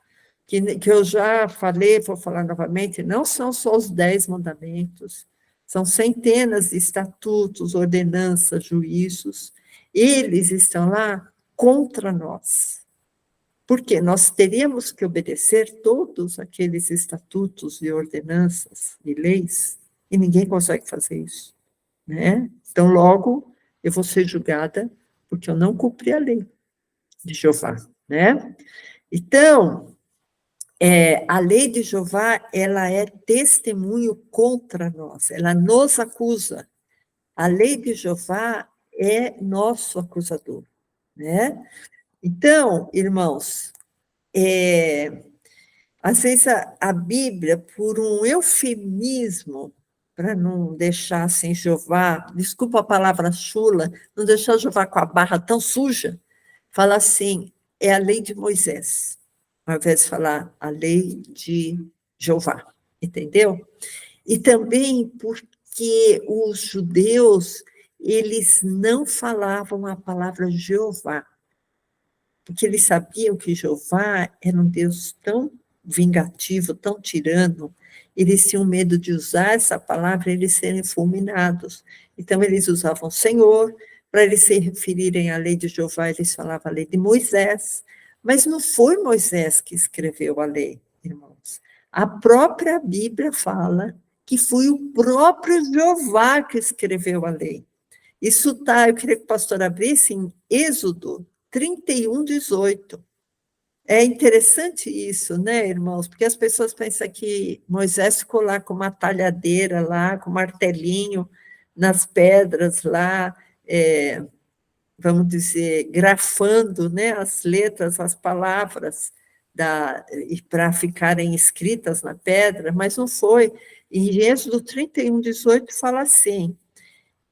Speaker 2: que eu já falei, vou falar novamente, não são só os 10 mandamentos, são centenas de estatutos, ordenanças, juízos, eles estão lá contra nós. Porque nós teríamos que obedecer todos aqueles estatutos e ordenanças e leis, e ninguém consegue fazer isso. Né? Então, logo, eu vou ser julgada porque eu não cumpri a lei de Jeová, né? Então, a lei de Jeová, ela é testemunho contra nós, ela nos acusa. A lei de Jeová é nosso acusador, né? Então, irmãos, às vezes a Bíblia, por um eufemismo, para não deixar assim Jeová, desculpa a palavra chula, não deixar Jeová com a barra tão suja, fala assim, é a lei de Moisés, ao invés de falar a lei de Jeová, entendeu? E também porque os judeus, eles não falavam a palavra Jeová, porque eles sabiam que Jeová era um Deus tão vingativo, tão tirano, eles tinham medo de usar essa palavra e eles serem fulminados. Então, eles usavam Senhor, para eles se referirem à lei de Jeová, eles falavam a lei de Moisés, mas não foi Moisés que escreveu a lei, irmãos. A própria Bíblia fala que foi o próprio Jeová que escreveu a lei. Isso está, eu queria que o pastor abrisse em Êxodo 31, 18. É interessante isso, né, irmãos? Porque as pessoas pensam que Moisés ficou lá com uma talhadeira, lá, com um martelinho nas pedras lá, vamos dizer, grafando, né, as letras, as palavras, para ficarem escritas na pedra, mas não foi. Em Êxodo 31, 18, fala assim: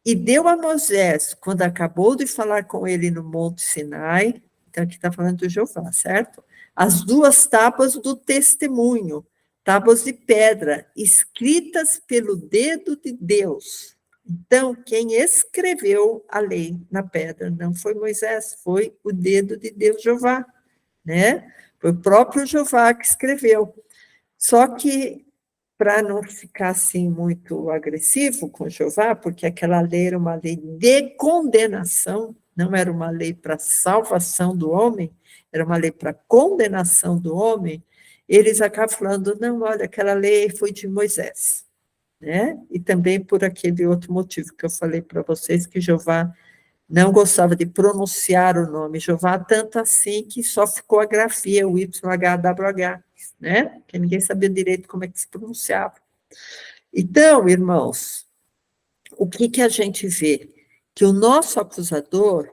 Speaker 2: e deu a Moisés, quando acabou de falar com ele no Monte Sinai, então aqui está falando do Jeová, certo? As 2 tábuas do testemunho, tábuas de pedra, escritas pelo dedo de Deus. Então, quem escreveu a lei na pedra não foi Moisés, foi o dedo de Deus, Jeová, né? Foi o próprio Jeová que escreveu. Só que, para não ficar assim muito agressivo com Jeová, porque aquela lei era uma lei de condenação, não era uma lei para salvação do homem, era uma lei para condenação do homem, eles acabam falando, não, olha, aquela lei foi de Moisés, né? E também por aquele outro motivo que eu falei para vocês, que Jeová não gostava de pronunciar o nome Jeová, tanto assim que só ficou a grafia, o YHWH, né? Que ninguém sabia direito como é que se pronunciava. Então, irmãos, o que a gente vê? Que o nosso acusador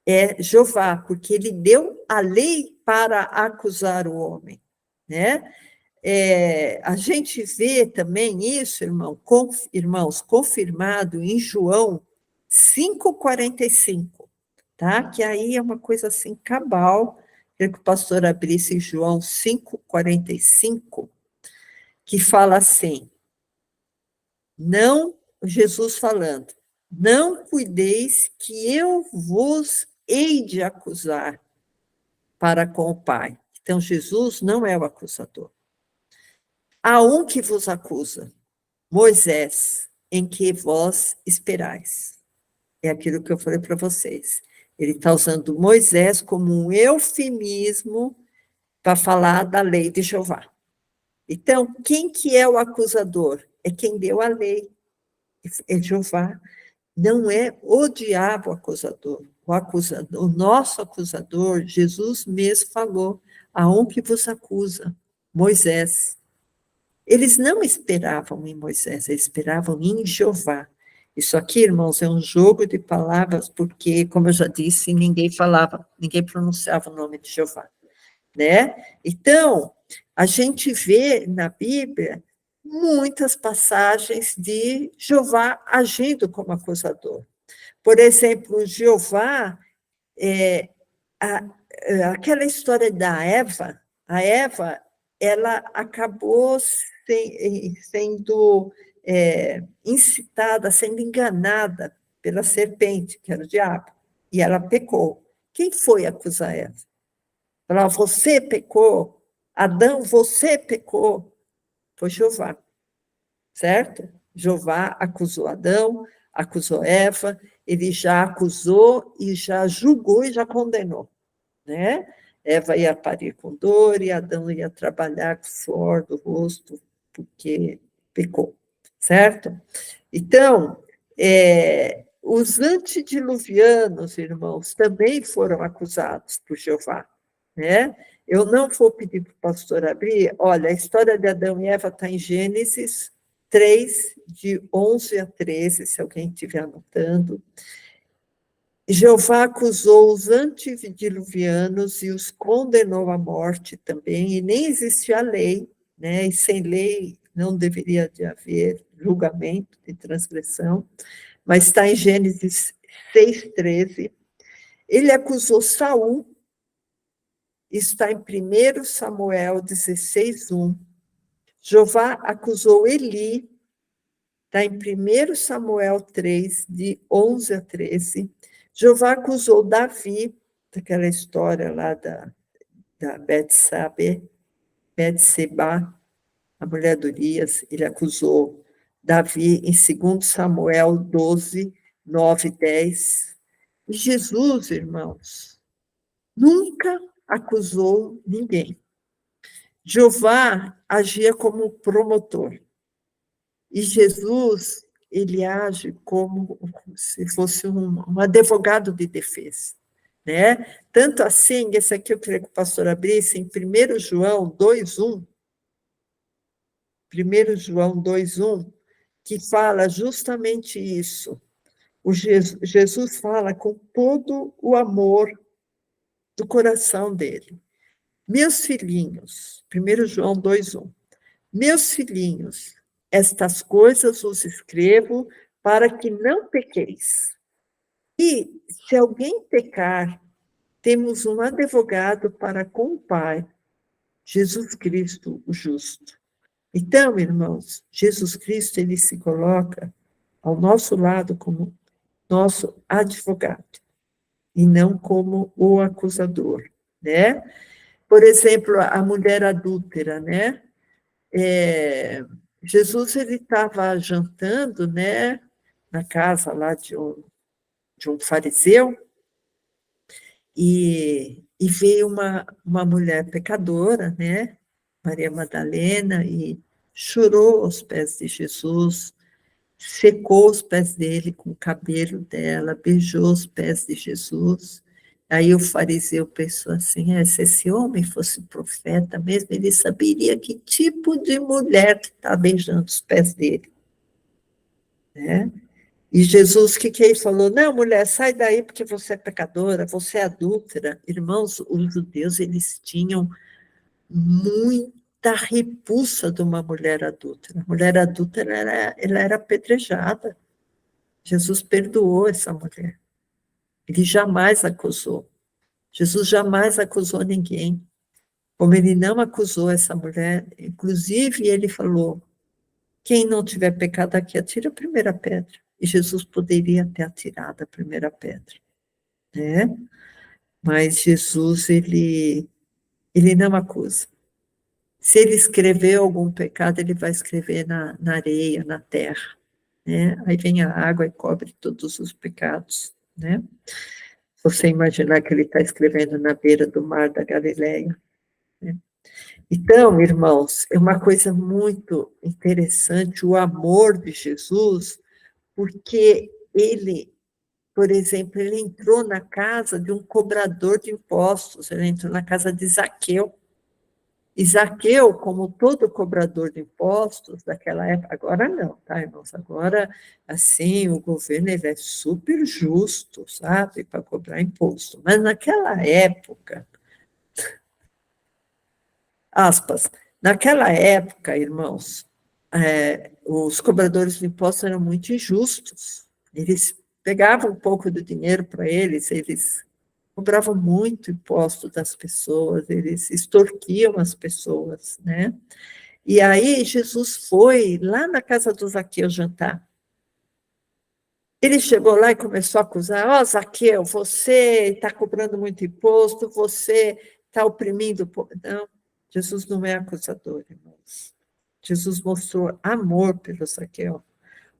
Speaker 2: é Jeová, porque ele deu a lei para acusar o homem, né? A gente vê também isso, irmãos, confirmado em João 5,45, tá? Que aí é uma coisa assim, cabal. Queria que o pastor abrisse João 5,45, que fala assim, não, Jesus falando, não cuideis que eu vos hei de acusar para com o Pai. Então, Jesus não é o acusador. Há um que vos acusa, Moisés, em que vós esperais. É aquilo que eu falei para vocês. Ele está usando Moisés como um eufemismo para falar da lei de Jeová. Então, quem que é o acusador? É quem deu a lei. É Jeová. Não é o diabo acusador. O nosso acusador, Jesus mesmo falou, há um que vos acusa, Moisés. Eles não esperavam em Moisés, eles esperavam em Jeová. Isso aqui, irmãos, é um jogo de palavras, porque, como eu já disse, ninguém pronunciava o nome de Jeová, né? Então, a gente vê na Bíblia muitas passagens de Jeová agindo como acusador. Por exemplo, Jeová, aquela história da Eva, a Eva, ela acabou sendo incitada, sendo enganada pela serpente, que era o diabo, e ela pecou. Quem foi acusar Eva? Falar, você pecou, Adão, você pecou. Foi Jeová, certo? Jeová acusou Adão, acusou Eva, ele já acusou e já julgou e já condenou, né? Eva ia parir com dor e Adão ia trabalhar com suor do rosto, porque pecou, certo? Então, os antediluvianos, irmãos, também foram acusados por Jeová, né? Eu não vou pedir para o pastor abrir, olha, a história de Adão e Eva está em Gênesis 3, de 11 a 13, se alguém estiver anotando. Jeová acusou os antediluvianos e os condenou à morte também, e nem existia lei, né? E sem lei não deveria de haver julgamento de transgressão, mas está em Gênesis 6,13. Ele acusou Saul, está em 1 Samuel 16,1. Jeová acusou Eli, está em 1 Samuel 3, de 11 a 13. Jeová acusou Davi, daquela história lá da Betseba, a mulher de Urias, ele acusou Davi em 2 Samuel 12, 9 e 10. E Jesus, irmãos, nunca acusou ninguém. Jeová agia como promotor. E Jesus, ele age como se fosse um advogado de defesa, né? Tanto assim, esse aqui eu queria que o pastor abrisse, em 1 João 2:1, 1 João 2:1, que fala justamente isso. Jesus fala com todo o amor do coração dele. Meus filhinhos, 1 João 2:1, meus filhinhos, estas coisas vos escrevo para que não pequeis. E se alguém pecar, temos um advogado para com o Pai, Jesus Cristo, o justo. Então, irmãos, Jesus Cristo, ele se coloca ao nosso lado como nosso advogado, e não como o acusador, né? Por exemplo, a mulher adúltera, né? Jesus, ele estava jantando, né, na casa lá de um fariseu, e veio uma mulher pecadora, né, Maria Madalena, e chorou aos pés de Jesus, secou os pés dele com o cabelo dela, beijou os pés de Jesus. Aí o fariseu pensou assim, se esse homem fosse profeta mesmo, ele saberia que tipo de mulher que está beijando os pés dele, né? E Jesus, o que ele falou? Não, mulher, sai daí porque você é pecadora, você é adúltera. Irmãos, os judeus, eles tinham muita repulsa de uma mulher adúltera. A mulher adúltera, ela era apedrejada. Jesus perdoou essa mulher. Ele jamais acusou. Jesus jamais acusou ninguém. Como ele não acusou essa mulher, inclusive ele falou, quem não tiver pecado aqui, atira a primeira pedra. E Jesus poderia ter atirado a primeira pedra, né? Mas Jesus, ele não acusa. Se ele escreveu algum pecado, ele vai escrever na areia, na terra, né? Aí vem a água e cobre todos os pecados, né? Você imaginar que ele está escrevendo na beira do mar da Galileia, né? Então, irmãos, é uma coisa muito interessante o amor de Jesus, porque ele, por exemplo, ele entrou na casa de um cobrador de impostos, ele entrou na casa de Zaqueu. E Zaqueu, como todo cobrador de impostos daquela época, agora não, tá, irmãos? Agora, assim, o governo ele é super justo, sabe, para cobrar imposto. Mas naquela época, aspas, naquela época, irmãos, os cobradores de impostos eram muito injustos. Eles pegavam um pouco do dinheiro para eles cobravam muito imposto das pessoas, eles extorquiam as pessoas, né? E aí Jesus foi lá na casa do Zaqueu jantar. Ele chegou lá e começou a acusar, Zaqueu, você está cobrando muito imposto, você está oprimindo o povo. Não, Jesus não é acusador, irmãos. Jesus mostrou amor pelo Zaqueu,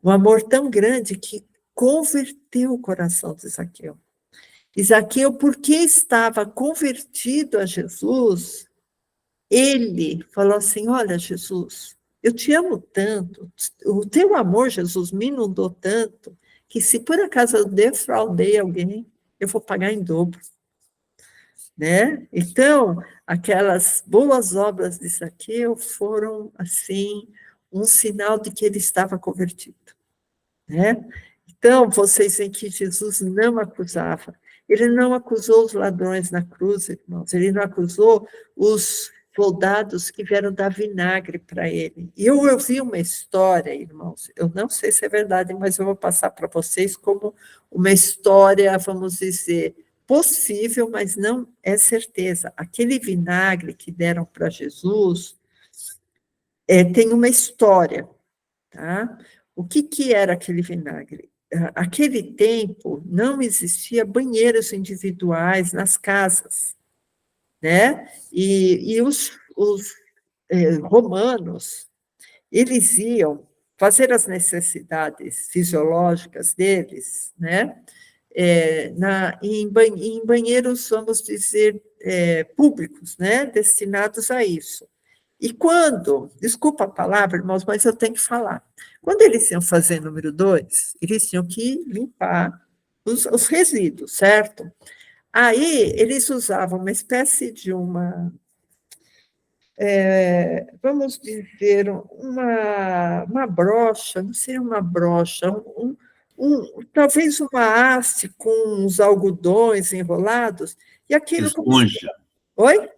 Speaker 2: um amor tão grande que converteu o coração de Zaqueu. E Zaqueu, porque estava convertido a Jesus, ele falou assim, olha, Jesus, eu te amo tanto, o teu amor, Jesus, me inundou tanto, que se por acaso eu defraudei alguém, eu vou pagar em dobro, né? Então, aquelas boas obras de Zaqueu foram, assim, um sinal de que ele estava convertido, né? Então, vocês veem que Jesus não acusava. Ele não acusou os ladrões na cruz, irmãos. Ele não acusou os soldados que vieram dar vinagre para ele. E eu ouvi uma história, irmãos, eu não sei se é verdade, mas eu vou passar para vocês como uma história, vamos dizer, possível, mas não é certeza. Aquele vinagre que deram para Jesus tem uma história, tá? O que era aquele vinagre? Aquele tempo não existia banheiros individuais nas casas, né? E os romanos, eles iam fazer as necessidades fisiológicas deles, né? Em banheiros, vamos dizer, públicos, né? Destinados a isso. E quando, desculpa a palavra, irmãos, mas eu tenho que falar. Quando eles iam fazer número 2, eles tinham que limpar os resíduos, certo? Aí eles usavam uma espécie de vamos dizer, uma brocha, não seria uma brocha, talvez uma haste com uns algodões enrolados, e aquilo como se...
Speaker 3: Esponja.
Speaker 2: Oi?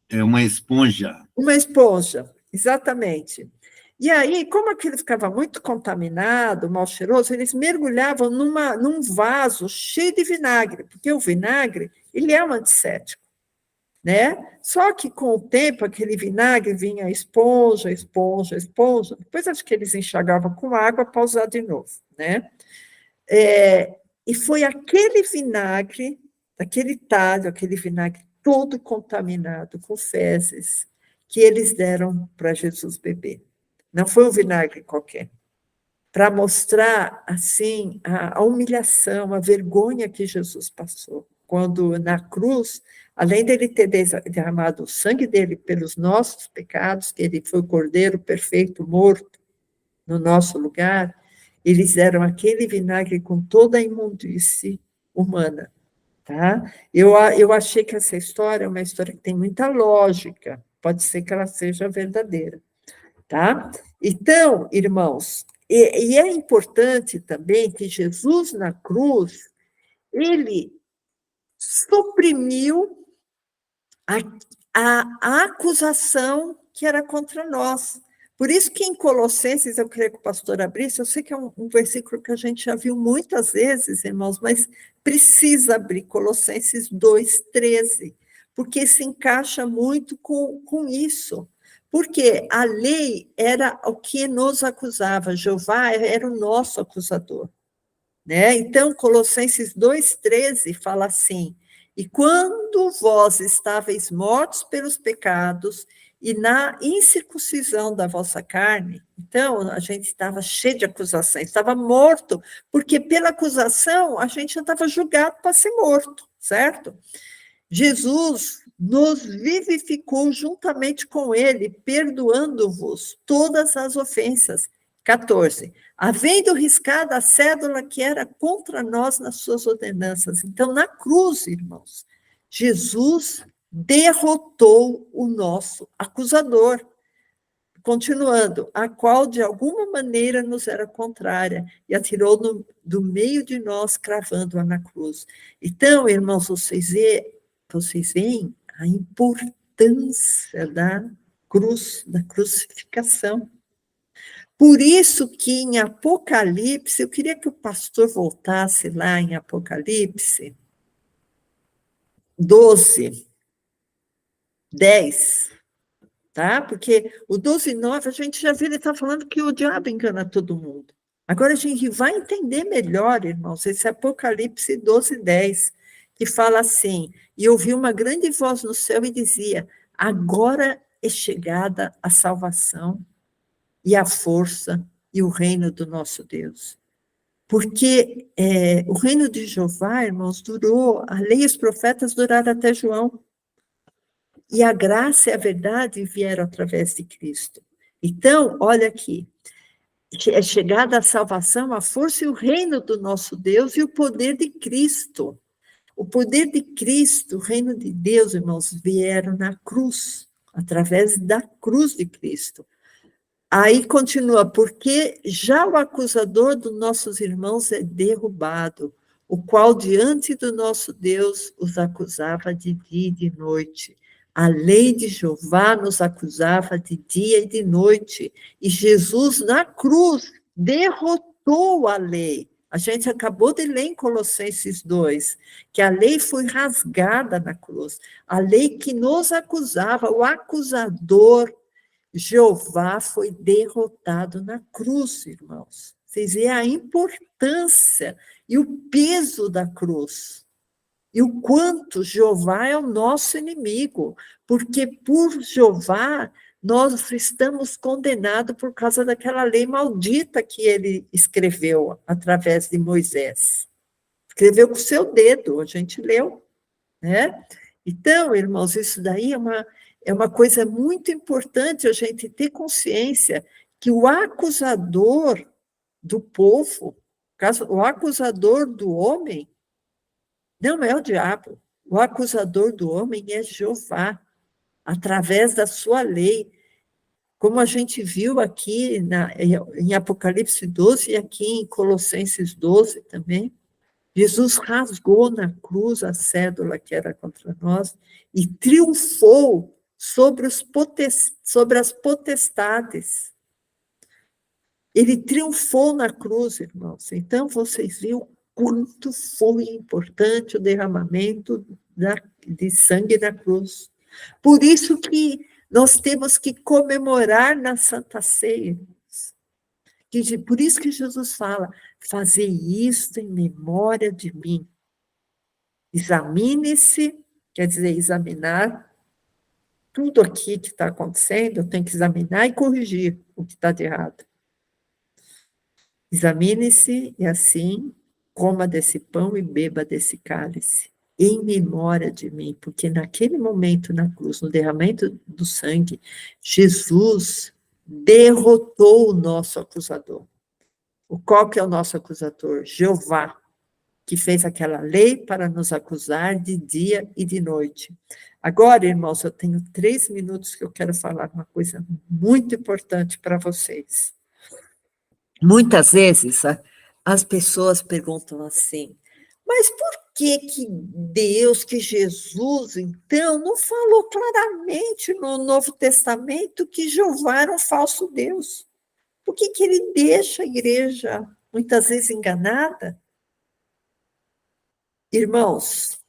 Speaker 3: É uma esponja.
Speaker 2: Uma esponja, exatamente. E aí, como aquilo ficava muito contaminado, mal cheiroso, eles mergulhavam num vaso cheio de vinagre, porque o vinagre, ele é um antisséptico, né? Só que, com o tempo, aquele vinagre vinha esponja, esponja, esponja, depois acho que eles enxagavam com água para usar de novo, né? E foi aquele vinagre, aquele talho, aquele vinagre todo contaminado com fezes, que eles deram para Jesus beber. Não foi um vinagre qualquer. Para mostrar, assim, a humilhação, a vergonha que Jesus passou. Quando, na cruz, além dele ter derramado o sangue dele pelos nossos pecados, que ele foi o cordeiro perfeito, morto, no nosso lugar, eles deram aquele vinagre com toda a imundície humana. Tá? Eu achei que essa história é uma história que tem muita lógica, pode ser que ela seja verdadeira. Tá? Então, irmãos, e é importante também que Jesus na cruz, ele suprimiu a acusação que era contra nós. Por isso que em Colossenses, eu creio que o pastor abrisse, eu sei que é um versículo que a gente já viu muitas vezes, irmãos, mas precisa abrir Colossenses 2:13, porque se encaixa muito com isso. Porque a lei era o que nos acusava, Jeová era o nosso acusador. Né? Então, Colossenses 2:13 fala assim: e quando vós estáveis mortos pelos pecados e na incircuncisão da vossa carne, então a gente estava cheio de acusações, estava morto, porque pela acusação a gente já estava julgado para ser morto, certo? Jesus nos vivificou juntamente com ele, perdoando-vos todas as ofensas. 14. Havendo riscado a cédula que era contra nós nas suas ordenanças. Então, na cruz, irmãos, Jesus derrotou o nosso acusador. Continuando, a qual de alguma maneira nos era contrária, e atirou do meio de nós, cravando-a na cruz. Então, irmãos, vocês veem a importância da cruz, da crucificação. Por isso que em Apocalipse, eu queria que o pastor voltasse lá em Apocalipse 12, 10, tá? Porque o 12:9, a gente já viu, ele está falando que o diabo engana todo mundo. Agora a gente vai entender melhor, irmãos, esse Apocalipse 12:10, que fala assim: e ouvi uma grande voz no céu e dizia: agora é chegada a salvação e a força e o reino do nosso Deus. Porque o reino de Jeová, irmãos, durou, a lei e os profetas duraram até João. E a graça e a verdade vieram através de Cristo. Então, olha aqui, é chegada a salvação, a força e o reino do nosso Deus e o poder de Cristo. O poder de Cristo, o reino de Deus, irmãos, vieram na cruz, através da cruz de Cristo. Aí continua, porque já o acusador dos nossos irmãos é derrubado, o qual diante do nosso Deus os acusava de dia e de noite. A lei de Jeová nos acusava de dia e de noite, e Jesus na cruz derrotou a lei. A gente acabou de ler em Colossenses 2, que a lei foi rasgada na cruz. A lei que nos acusava, o acusador, Jeová, foi derrotado na cruz, irmãos. Vocês veem a importância e o peso da cruz. E o quanto Jeová é o nosso inimigo, porque por Jeová nós estamos condenados por causa daquela lei maldita que ele escreveu através de Moisés. Escreveu com o seu dedo, a gente leu, né? Então, irmãos, isso daí é uma coisa muito importante a gente ter consciência que o acusador do povo, o acusador do homem, não é o diabo. O acusador do homem é Jeová, através da sua lei. Como a gente viu aqui em Apocalipse 12 e aqui em Colossenses 12 também, Jesus rasgou na cruz a cédula que era contra nós e triunfou sobre as potestades. Ele triunfou na cruz, irmãos. Então, vocês viram quanto foi importante o derramamento de sangue na cruz. Por isso que nós temos que comemorar na Santa Ceia. Por isso que Jesus fala, fazer isto em memória de mim. Examine-se, quer dizer, examinar tudo aqui que está acontecendo, eu tenho que examinar e corrigir o que está de errado. Examine-se e assim coma desse pão e beba desse cálice, em memória de mim, porque naquele momento na cruz, no derramamento do sangue, Jesus derrotou o nosso acusador. Qual que é o nosso acusador? Jeová, que fez aquela lei para nos acusar de dia e de noite. Agora, irmãos, eu tenho 3 minutos que eu quero falar uma coisa muito importante para vocês. Muitas vezes as pessoas perguntam assim, mas por que Deus, que Jesus, então, não falou claramente no Novo Testamento que Jeová era um falso Deus? Por que ele deixa a igreja muitas vezes enganada? Irmãos,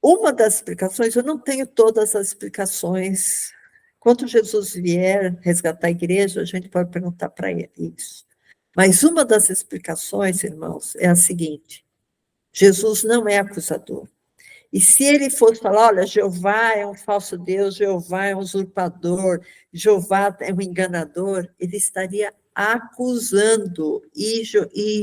Speaker 2: uma das explicações, eu não tenho todas as explicações. Quando Jesus vier resgatar a igreja, a gente pode perguntar para ele isso. Mas uma das explicações, irmãos, é a seguinte: Jesus não é acusador. E se ele fosse falar, olha, Jeová é um falso Deus, Jeová é um usurpador, Jeová é um enganador, ele estaria acusando. E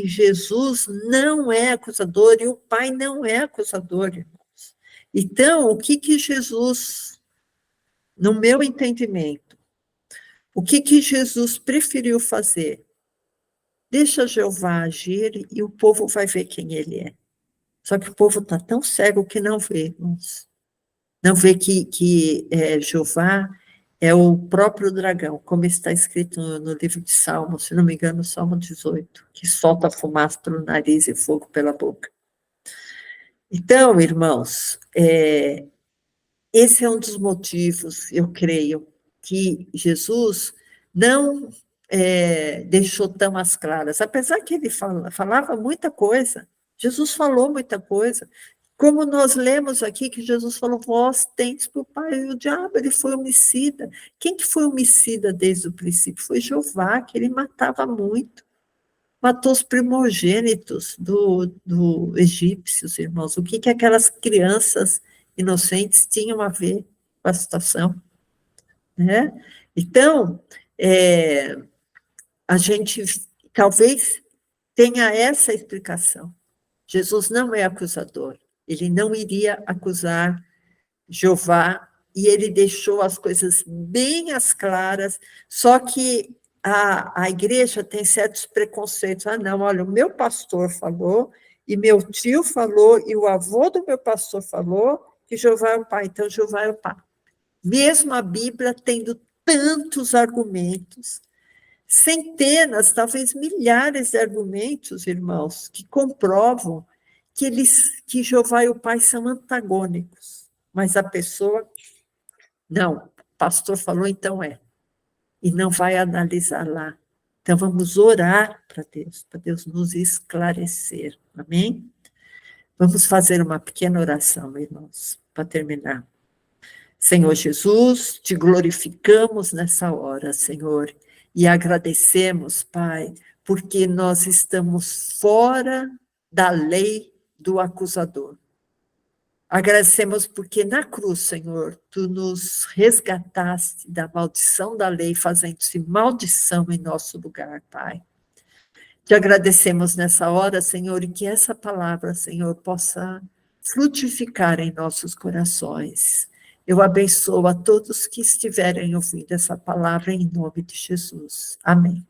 Speaker 2: Jesus não é acusador, e o Pai não é acusador, irmãos. Então, o que Jesus, no meu entendimento, o que Jesus preferiu fazer? Deixa Jeová agir e o povo vai ver quem ele é. Só que o povo está tão cego que não vê, irmãos. Não vê que Jeová é o próprio dragão, como está escrito no livro de Salmos, se não me engano, Salmo 18, que solta fumaça pelo nariz e fogo pela boca. Então, irmãos, esse é um dos motivos, eu creio, que Jesus não deixou tão às claras, apesar que ele falava muita coisa, Jesus falou muita coisa, como nós lemos aqui que Jesus falou, vós tendes por pai o diabo, ele foi homicida. Quem que foi homicida desde o princípio? Foi Jeová, que ele matava muito. Matou os primogênitos do egípcios, irmãos. O que aquelas crianças inocentes tinham a ver com a situação? Né? Então, a gente talvez tenha essa explicação. Jesus não é acusador. Ele não iria acusar Jeová, e ele deixou as coisas bem às claras, só que a igreja tem certos preconceitos. Ah, não, olha, o meu pastor falou, e meu tio falou, e o avô do meu pastor falou, que Jeová é o Pai, então Jeová é o Pai. Mesmo a Bíblia tendo tantos argumentos, centenas, talvez milhares de argumentos, irmãos, que comprovam que Jeová e o Pai são antagônicos, mas a pessoa, não, o pastor falou, então e não vai analisar lá. Então, vamos orar para Deus nos esclarecer, amém? Vamos fazer uma pequena oração, irmãos, para terminar. Senhor Jesus, te glorificamos nessa hora, Senhor, e agradecemos, Pai, porque nós estamos fora da lei do acusador. Agradecemos porque na cruz, Senhor, Tu nos resgataste da maldição da lei, fazendo-se maldição em nosso lugar, Pai. Te agradecemos nessa hora, Senhor, e que essa palavra, Senhor, possa frutificar em nossos corações. Eu abençoo a todos que estiverem ouvindo essa palavra em nome de Jesus. Amém.